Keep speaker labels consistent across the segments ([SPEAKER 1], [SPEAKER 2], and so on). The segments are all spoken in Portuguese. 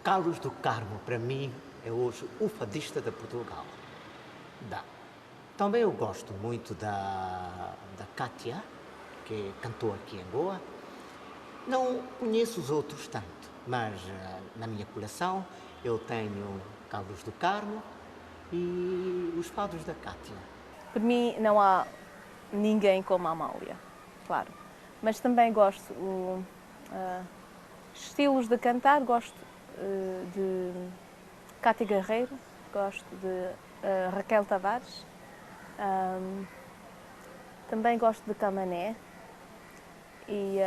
[SPEAKER 1] Carlos do Carmo, para mim, é hoje o fadista de Portugal. Dá. Também eu gosto muito da Cátia, que cantou aqui em Goa. Não conheço os outros tanto, mas na minha coleção eu tenho Carlos do Carmo e os fados da Cátia.
[SPEAKER 2] Para mim não há ninguém como a Amália, claro. Mas também gosto estilos de cantar, gosto de Cátia Guerreiro, gosto de Raquel Tavares, também gosto de Camané e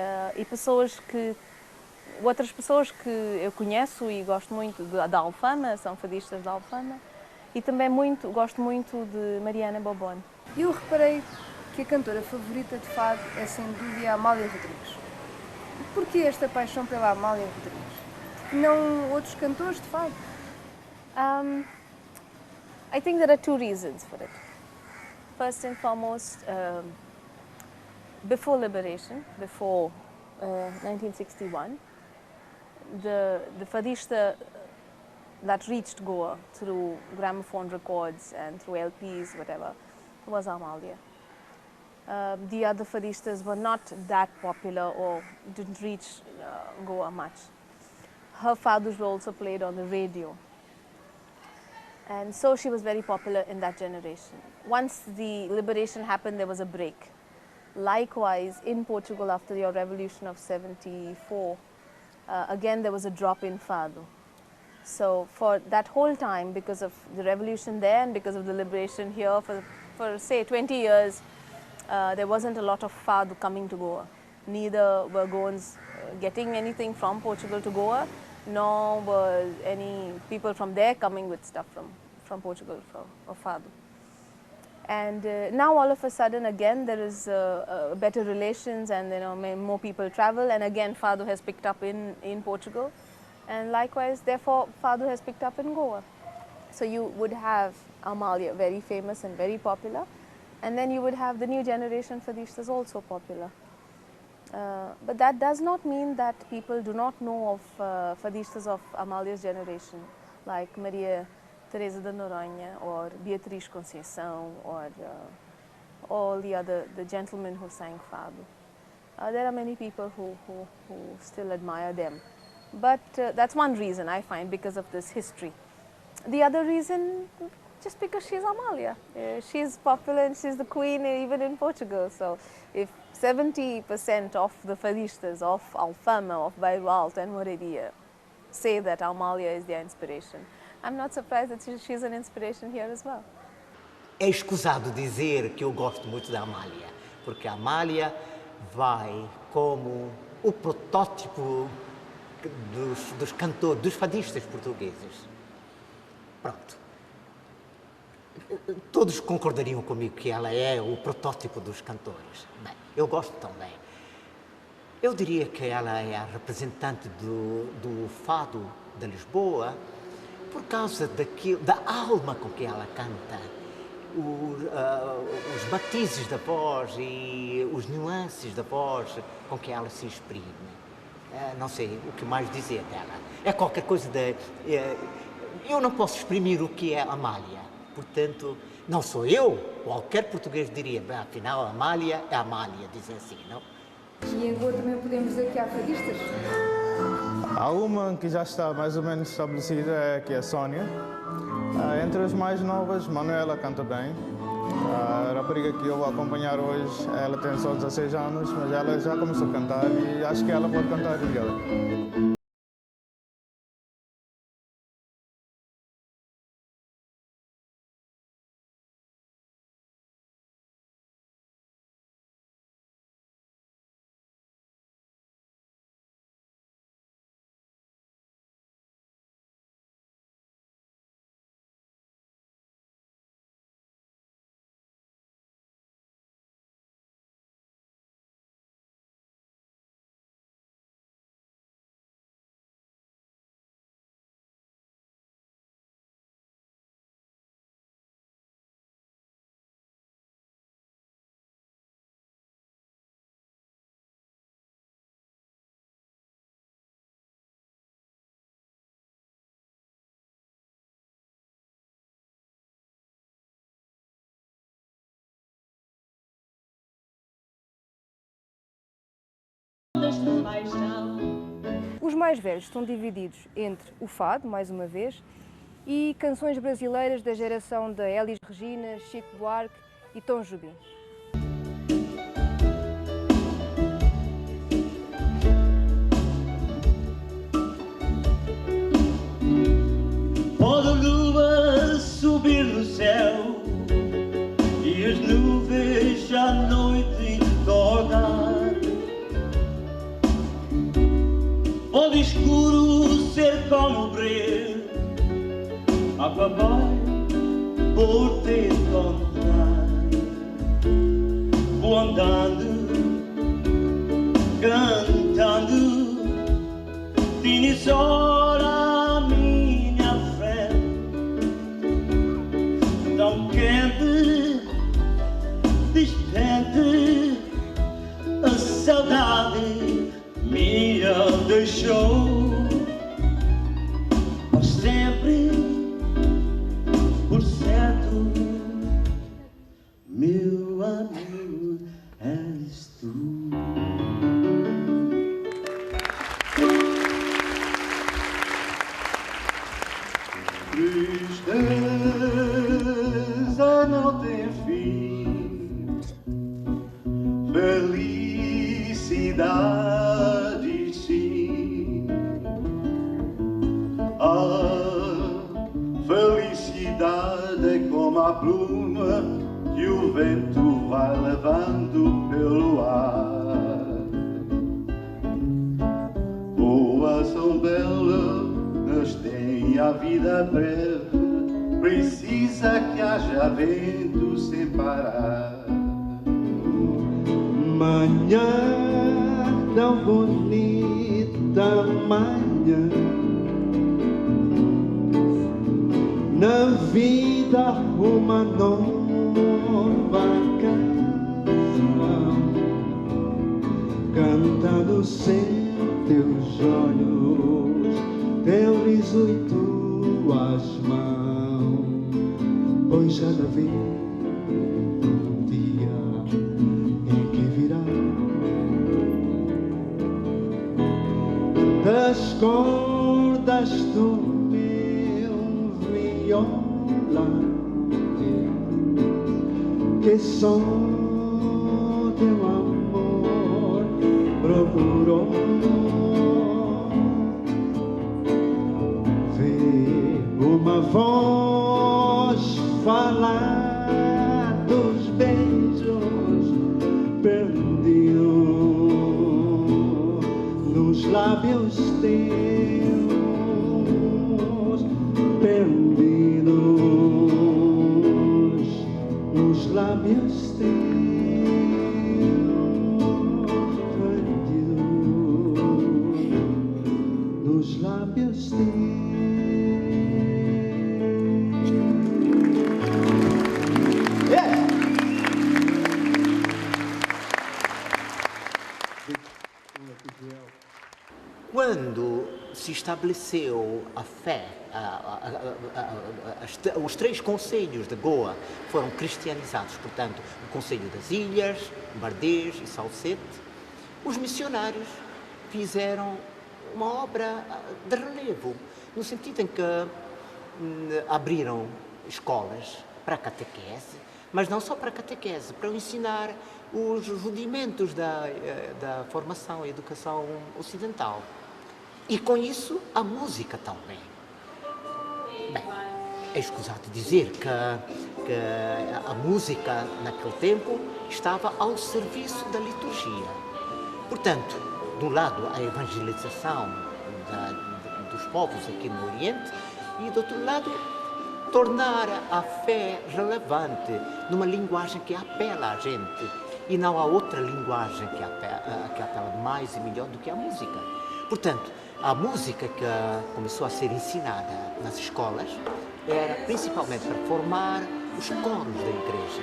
[SPEAKER 2] outras pessoas que eu conheço e gosto muito da Alfama, são fadistas da Alfama, e também gosto muito de Mariana Bobone.
[SPEAKER 3] Eu reparei que a cantora favorita de fado é sem dúvida a Amália Rodrigues. Porquê esta paixão pela Amália Rodrigues? Porque não outros cantores de fado?
[SPEAKER 2] I think there are two reasons for it. First and foremost, before liberation, before 1961, the fadista that reached Goa through gramophone records and through LPs, whatever, was Amália. The other fadistas were not that popular or didn't reach Goa much. Her fados were also played on the radio. And so she was very popular in that generation. Once the liberation happened, there was a break. Likewise, in Portugal, after the revolution of 74, again there was a drop in fado. So for that whole time, because of the revolution there and because of the liberation here, for say 20 years, there wasn't a lot of fado coming to Goa. Neither were Goans getting anything from Portugal to Goa, nor were any people from there coming with stuff from Portugal for fado. And now all of a sudden again there is better relations, and more people travel, and again fado has picked up in Portugal, and likewise therefore fado has picked up in Goa. So you would have Amália, very famous and very popular, and then you would have the new generation fadistas also popular. But that does not mean that people do not know of fadistas of Amália's generation, like Maria Teresa de Noronha or Beatriz Conceição or all the gentlemen who sang fado. There are many people who still admire them. But that's one reason I find, because of this history. The other reason, just because she's Amália. She's popular and she's the queen even in Portugal. So if 70% of the fadistas of Alfama, of Bairro Alto and Moreira say that Amália is their inspiration, I'm not surprised that she's an inspiration here as well.
[SPEAKER 1] É escusado dizer que eu gosto muito da Amália, porque a Amália vai como o protótipo dos cantores, dos fadistas portugueses. Pronto. Todos concordariam comigo que ela é o protótipo dos cantores. Bem, eu gosto também. Eu diria que ela é a representante do fado de Lisboa por causa da alma com que ela canta, os matizes da voz e os nuances da voz com que ela se exprime. Não sei o que mais dizer dela. É qualquer coisa eu não posso exprimir o que é Amália. Portanto, não sou eu. Qualquer português diria, bem, afinal, Amália é Amália, dizem assim, não?
[SPEAKER 3] E em Goa também podemos dizer que há fadistas?
[SPEAKER 4] Há uma que já está mais ou menos estabelecida, que é a Sónia. Entre as mais novas, Manuela canta bem. A rapariga que eu vou acompanhar hoje, ela tem só 16 anos, mas ela já começou a cantar e acho que ela pode cantar melhor.
[SPEAKER 5] paixão.
[SPEAKER 3] Os mais velhos estão divididos entre o fado, mais uma vez, e canções brasileiras da geração da Elis Regina, Chico Buarque e Tom Jobim.
[SPEAKER 6] Quando a lua subir no céu e as nuvens à noite tornar, pode escuro ser como breu, a papai por te encontrar. Vou andando, cantando, tinha só a minha frente, tão quente, distante, a saudade minha deixou. Mas sempre, por certo, meu amigo és tu. Tristeza não tem fim, felicidade sim. A felicidade é como a pluma que o vento vai levando pelo ar. Boas são belas, mas tem a vida breve, precisa que haja vento sem parar. Manhã tão bonita, manhã, na vida uma nova canção, cantando sem teus olhos, teu riso e tuas mãos, pois já não vi um dia em que virá das cordas do meu viola, que só teu amor procurou. Uma voz falar dos beijos perdidos nos lábios teus, perdidos nos lábios teus, perdidos nos lábios teus.
[SPEAKER 1] Quando se estabeleceu a fé, os três concelhos de Goa foram cristianizados, portanto, o Concelho das Ilhas, Bardez e Salsete, os missionários fizeram uma obra de relevo, no sentido em que abriram escolas para catequese, mas não só para catequese, para ensinar os rudimentos da formação e educação ocidental. E com isso, a música também. Bem, é escusado dizer que a música, naquele tempo, estava ao serviço da liturgia. Portanto, de um lado, a evangelização dos povos aqui no Oriente e, do outro lado, tornar a fé relevante numa linguagem que apela a gente e não há outra linguagem que apela mais e melhor do que a música. Portanto, a música que começou a ser ensinada nas escolas era principalmente para formar os coros da igreja.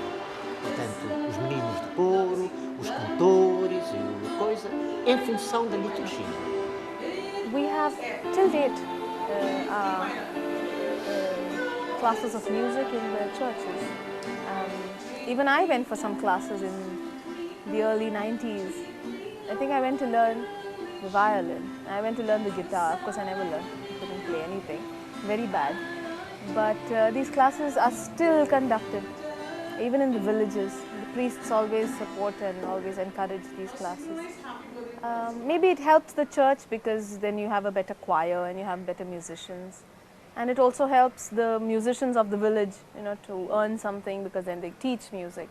[SPEAKER 1] Portanto, os meninos de coro, os cantores e coisa, em função da liturgia.
[SPEAKER 2] We have, till date, classes of music in the churches. Even I went for some classes in the early 90s. I think I went to learn the violin. I went to learn the guitar. Of course, I never learned. I couldn't play anything. Very bad. But these classes are still conducted, even in the villages. The priests always support and always encourage these classes. Maybe it helps the church because then you have a better choir and you have better musicians. And it also helps the musicians of the village, to earn something because then they teach music.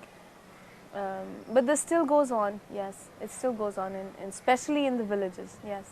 [SPEAKER 2] But this still goes on, yes. It still goes on, especially in the villages, yes.